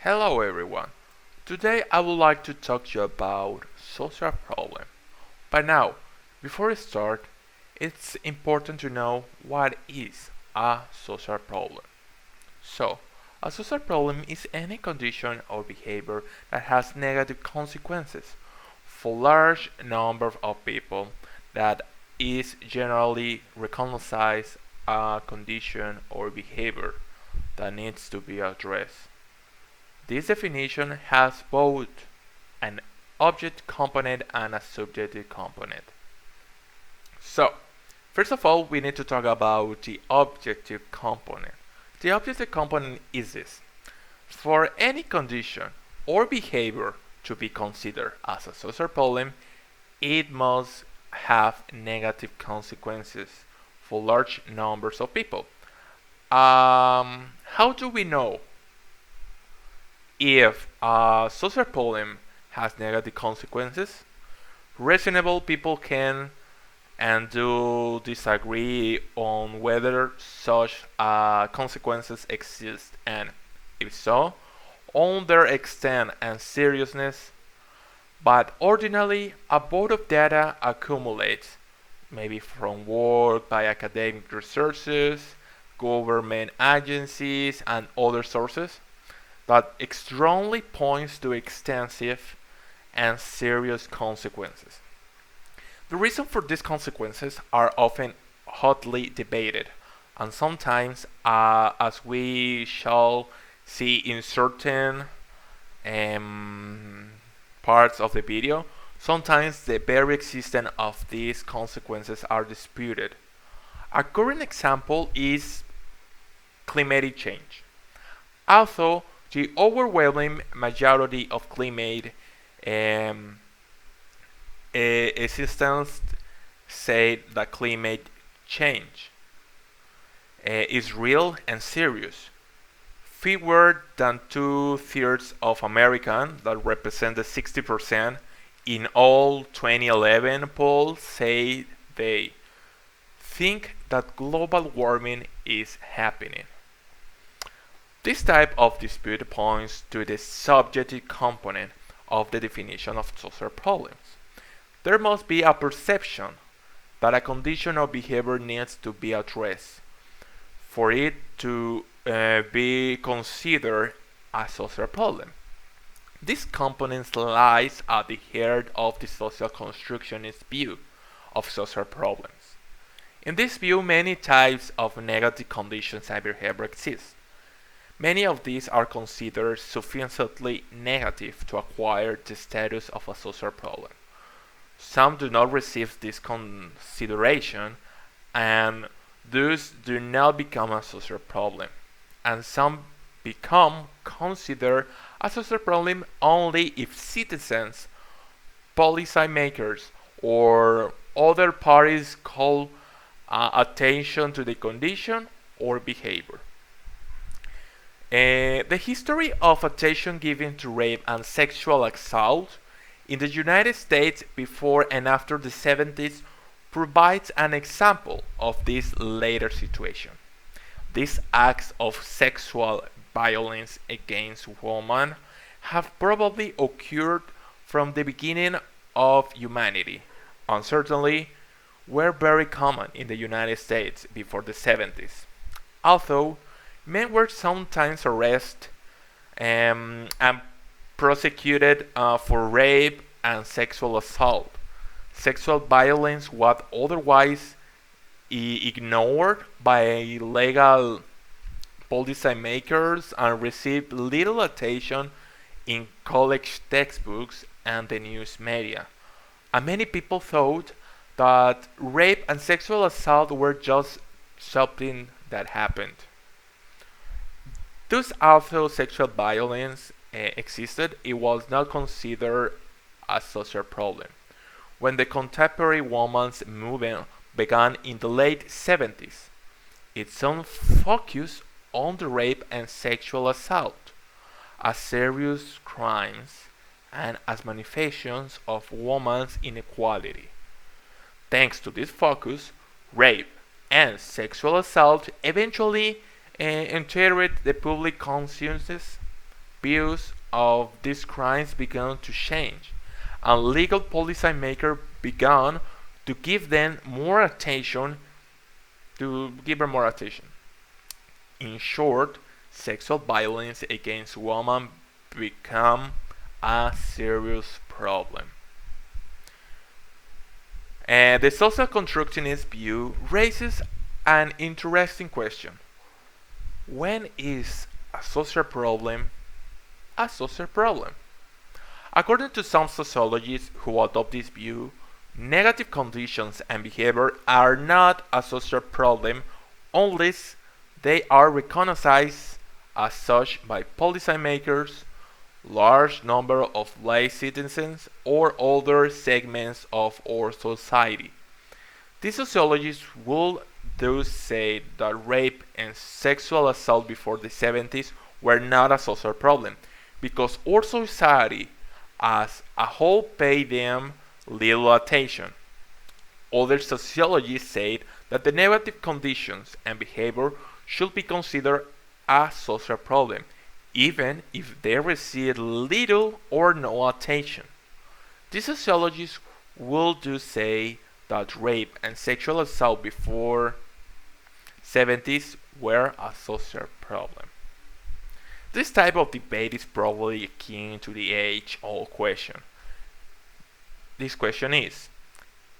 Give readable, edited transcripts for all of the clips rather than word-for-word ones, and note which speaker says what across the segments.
Speaker 1: Hello everyone. Today I would like to talk to you about social problem. But now, before we start, it's important to know what is a social problem. So, a social problem is any condition or behavior that has negative consequences for large number of people that is generally recognized a condition or behavior that needs to be addressed. This definition has both an object component and a subjective component. So, first of all, we need to talk about the objective component. The objective component is this. For any condition or behavior to be considered as a social problem, it must have negative consequences for large numbers of people. How do we know if a social problem has negative consequences? Reasonable people can and do disagree on whether such consequences exist, and if so, on their extent and seriousness. But ordinarily, a boat of data accumulates, maybe from work by academic researchers, government agencies, and other sources, that strongly points to extensive and serious consequences. The reason for these consequences are often hotly debated, and sometimes, as we shall see in certain um, parts of the video, sometimes the very existence of these consequences are disputed. A current example is climatic change. Although the overwhelming majority of climate um, existence say that climate change is real and serious. Fewer than two-thirds of Americans, that represent the 60% in all 2011 polls, say they think that global warming is happening. This type of dispute points to the subjective component of the definition of social problems. There must be a perception that a condition or behavior needs to be addressed for it to be considered a social problem. This component lies at the heart of the social constructionist view of social problems. In this view, many types of negative conditions and behavior exist. Many of these are considered sufficiently negative to acquire the status of a social problem. Some do not receive this consideration and thus do not become a social problem, and some become considered a social problem only if citizens, policymakers, or other parties call attention to the condition or behavior. The history of attention given to rape and sexual assault in the United States before and after the 70s provides an example of this later situation. These acts of sexual violence against women have probably occurred from the beginning of humanity, and certainly were very common in the United States before the 70s. Although men were sometimes arrested and prosecuted for rape and sexual assault. Sexual violence was otherwise ignored by legal policymakers and received little attention in college textbooks and the news media. And many people thought that rape and sexual assault were just something that happened. Thus, although sexual violence existed, it was not considered a social problem. When the contemporary women's movement began in the late 70s, its own focus on the rape and sexual assault as serious crimes and as manifestations of women's inequality. Thanks to this focus, rape and sexual assault eventually entered the public consciousness, views of these crimes began to change, and legal policymakers began to give them more attention. In short, sexual violence against women became a serious problem. And the social constructionist view raises an interesting question. When is a social problem a social problem? According to some sociologists who adopt this view, negative conditions and behavior are not a social problem unless they are recognized as such by policymakers, large number of lay citizens, or other segments of our society. These sociologists would thus say that rape and sexual assault before the 70s were not a social problem because our society as a whole paid them little attention. Other sociologists said that the negative conditions and behavior should be considered a social problem, even if they receive little or no attention. These sociologists will do say that rape and sexual assault before 70s were a social problem. This type of debate is probably akin to the age-old question. This question is,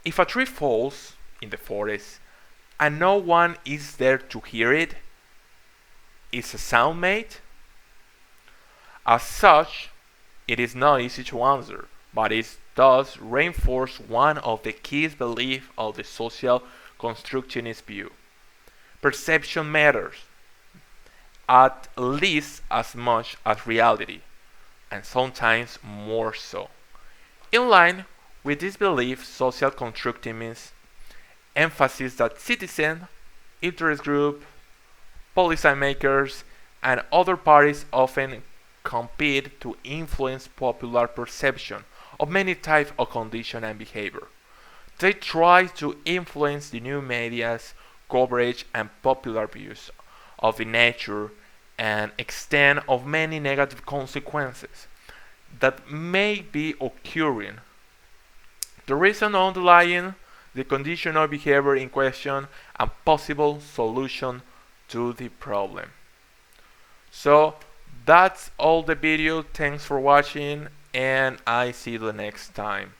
Speaker 1: if a tree falls in the forest and no one is there to hear it, is a sound made? As such, it is not easy to answer, but it does reinforce one of the key beliefs of the social constructionist view. Perception matters, at least as much as reality, and sometimes more so. In line with this belief, social constructivism emphasizes that citizens, interest groups, policymakers, and other parties often compete to influence popular perception of many types of condition and behavior. They try to influence the new media's coverage and popular views of the nature and extent of many negative consequences that may be occurring. The reason underlying the condition or behavior in question and possible solution to the problem. So that's all the video. Thanks for watching and I see you the next time.